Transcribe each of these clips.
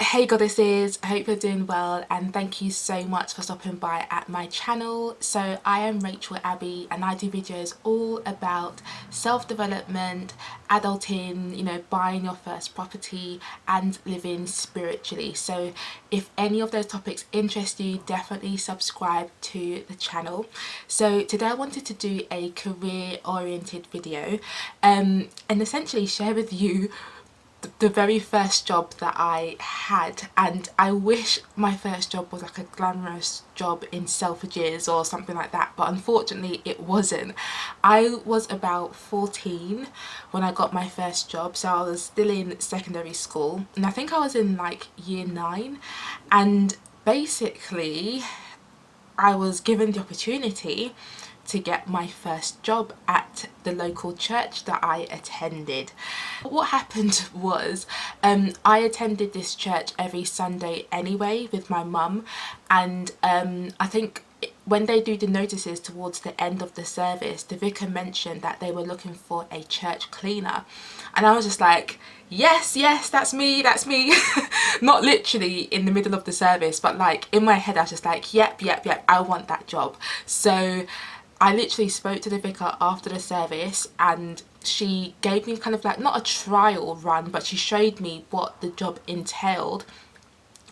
Hey goddesses, I hope you're doing well and thank you so much for stopping by at my channel. So I am Rachel Abbey and I do videos all about self-development, adulting, buying your first property and living spiritually. So if any of those topics interest you, definitely subscribe to the channel. So today I wanted to do a career oriented video and essentially share with you the very first job that I had, and I wish my first job was like a glamorous job in Selfridges or something like that, but unfortunately it wasn't. I was about 14 when I got my first job, so I was still in secondary school and I think I was in like year 9, and basically I was given the opportunity to get my first job at the local church that I attended. What happened was I attended this church every Sunday anyway with my mum, and I think when they do the notices towards the end of the service, the vicar mentioned that they were looking for a church cleaner, and I was just like, yes, that's me, not literally in the middle of the service, but like in my head I was just like, yep, I want that job. So I literally spoke to the vicar after the service and she gave me kind of like, not a trial run, but she showed me what the job entailed.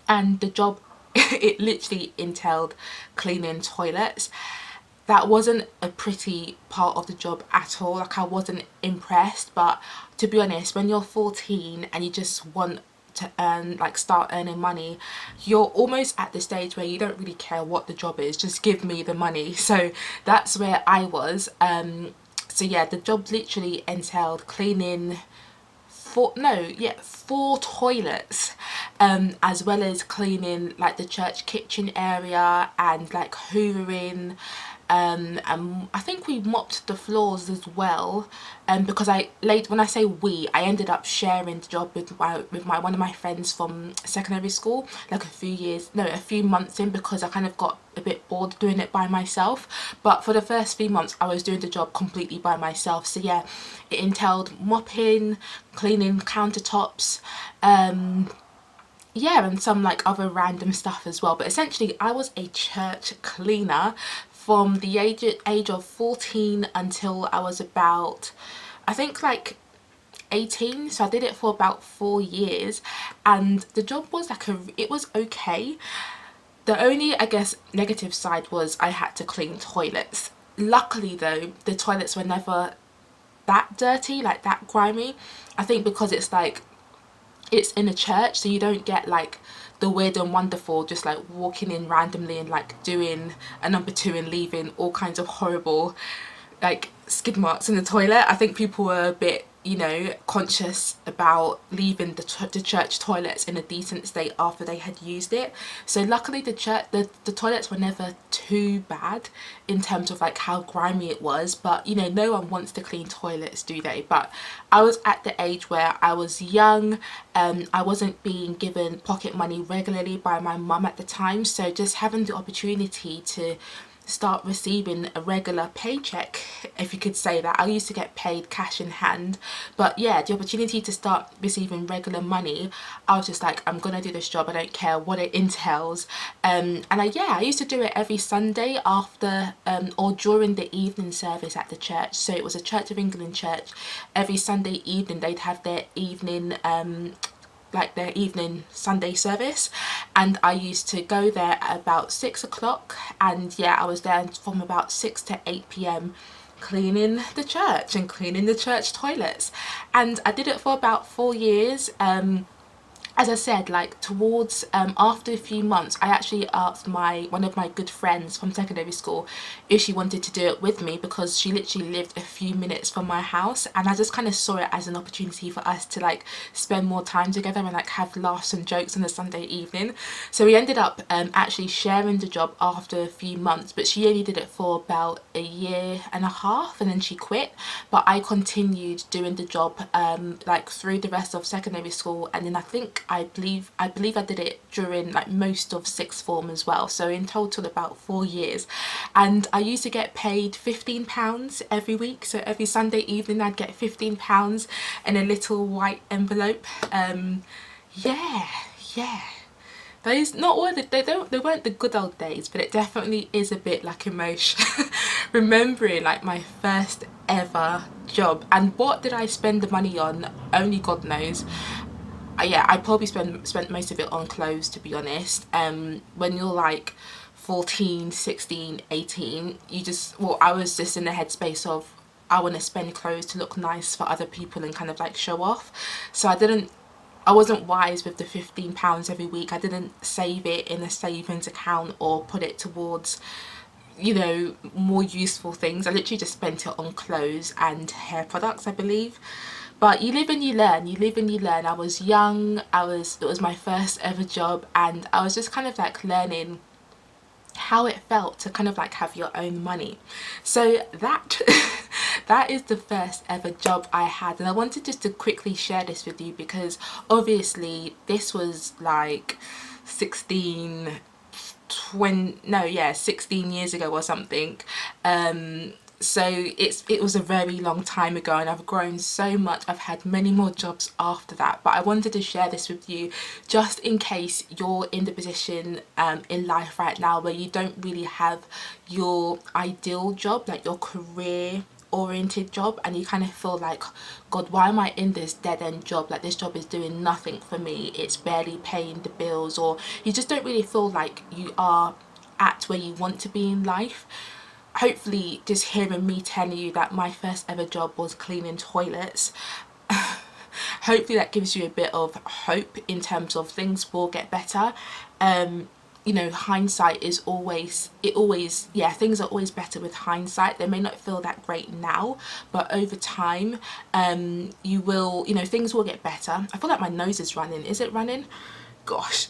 And the job, it literally entailed cleaning toilets. That wasn't a pretty part of the job at all. Like, I wasn't impressed, but to be honest, when you're 14 and you just want to earn, like start earning money, you're almost at the stage where you don't really care what the job is, just give me the money. So that's where I was. So yeah, the job literally entailed cleaning four toilets, as well as cleaning like the church kitchen area and like hoovering, and I think we mopped the floors as well, because when I say we, I ended up sharing the job with my one of my friends from secondary school, like a few months in, because I kind of got a bit bored doing it by myself. But for the first few months I was doing the job completely by myself. So yeah, it entailed mopping, cleaning countertops, yeah, and some like other random stuff as well. But essentially I was a church cleaner from the age of 14 until I was about, I think like 18. So I did it for about 4 years, and the job was like it was okay. The only, I guess, negative side was I had to clean toilets. Luckily though, the toilets were never that dirty, like that grimy. I think because it's in a church, so you don't get like the weird and wonderful just like walking in randomly and like doing a number 2 and leaving all kinds of horrible like skid marks in the toilet. I think people were a bit, conscious about leaving the church toilets in a decent state after they had used it. So luckily the toilets were never too bad in terms of like how grimy it was, but no one wants to clean toilets, do they? But I was at the age where I was young, I wasn't being given pocket money regularly by my mum at the time, so just having the opportunity to start receiving a regular paycheck, if you could say that. I used to get paid cash in hand, but yeah, the opportunity to start receiving regular money, I was just like, I'm gonna do this job, I don't care what it entails. And I used to do it every Sunday after or during the evening service at the church. So it was a Church of England church. Every Sunday evening they'd have their evening Sunday service, and I used to go there at about 6 o'clock, and yeah, I was there from about 6 to 8 p.m. cleaning the church and cleaning the church toilets. And I did it for about 4 years. As I said, like towards after a few months, I actually asked one of my good friends from secondary school if she wanted to do it with me, because she literally lived a few minutes from my house, and I just kind of saw it as an opportunity for us to like spend more time together and like have laughs and jokes on a Sunday evening. So we ended up actually sharing the job after a few months, but she only did it for about a year and a half and then she quit. But I continued doing the job like through the rest of secondary school, and then I believe I did it during like most of sixth form as well, so in total about 4 years. And I used to get paid £15 every week, so every Sunday evening I'd get £15 in a little white envelope. Yeah, yeah, those, not all the, they weren't the good old days, but it definitely is a bit like emotion. Remembering like my first ever job, and what did I spend the money on? Only God knows. Yeah, I probably spent most of it on clothes, to be honest. When you're like 14, 16, 18, you just, well, I was just in the headspace of I want to spend clothes to look nice for other people and kind of like show off. So I wasn't wise with the £15 every week. I didn't save it in a savings account or put it towards, you know, more useful things. I literally just spent it on clothes and hair products, I believe. But you live and you learn, you live and you learn. I was young, it was my first ever job, and I was just kind of like learning how it felt to kind of like have your own money. So that that is the first ever job I had, and I wanted just to quickly share this with you because obviously this was like 16 20 no yeah 16 years ago or something. So it was a very long time ago, and I've grown so much. I've had many more jobs after that, but I wanted to share this with you just in case you're in the position in life right now where you don't really have your ideal job, like your career oriented job, and you kind of feel like, God, why am I in this dead-end job? Like, this job is doing nothing for me, it's barely paying the bills, or you just don't really feel like you are at where you want to be in life. Hopefully just hearing me telling you that my first ever job was cleaning toilets, hopefully that gives you a bit of hope in terms of things will get better. You know, hindsight is always, yeah, things are always better with hindsight. They may not feel that great now, but over time, you will, you know, things will get better. I feel like my nose is running. Is it running? Gosh.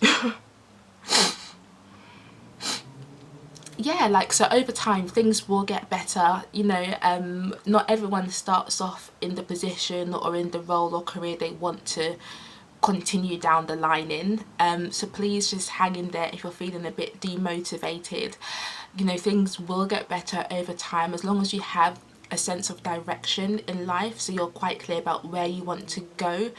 Yeah, like, so over time things will get better, you know. Not everyone starts off in the position or in the role or career they want to continue down the line in. So please just hang in there if you're feeling a bit demotivated. You know, things will get better over time as long as you have a sense of direction in life, so you're quite clear about where you want to go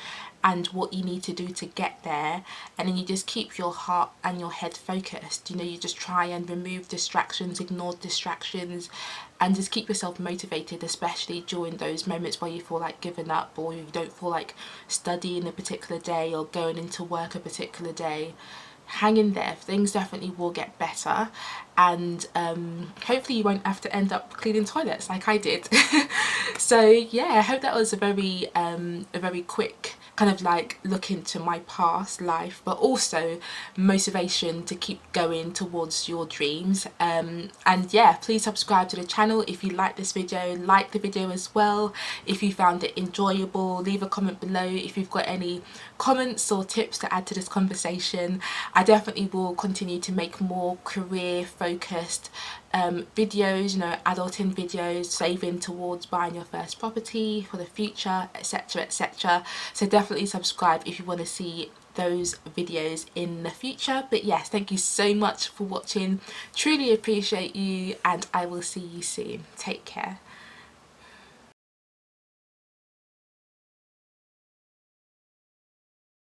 and what you need to do to get there, and then you just keep your heart and your head focused. You know, you just try and remove distractions, ignore distractions, and just keep yourself motivated, especially during those moments where you feel like giving up, or you don't feel like studying a particular day or going into work a particular day. Hang in there, things definitely will get better, and hopefully you won't have to end up cleaning toilets like I did. So yeah, I hope that was a very quick kind of like look into my past life, but also motivation to keep going towards your dreams. And yeah, please subscribe to the channel if you like this video, like the video as well. If you found it enjoyable, leave a comment below if you've got any comments or tips to add to this conversation. I definitely will continue to make more career focused videos, you know, adulting videos, saving towards buying your first property for the future, etc, etc. So definitely subscribe if you want to see those videos in the future. But yes, thank you so much for watching, truly appreciate you, and I will see you soon. Take care.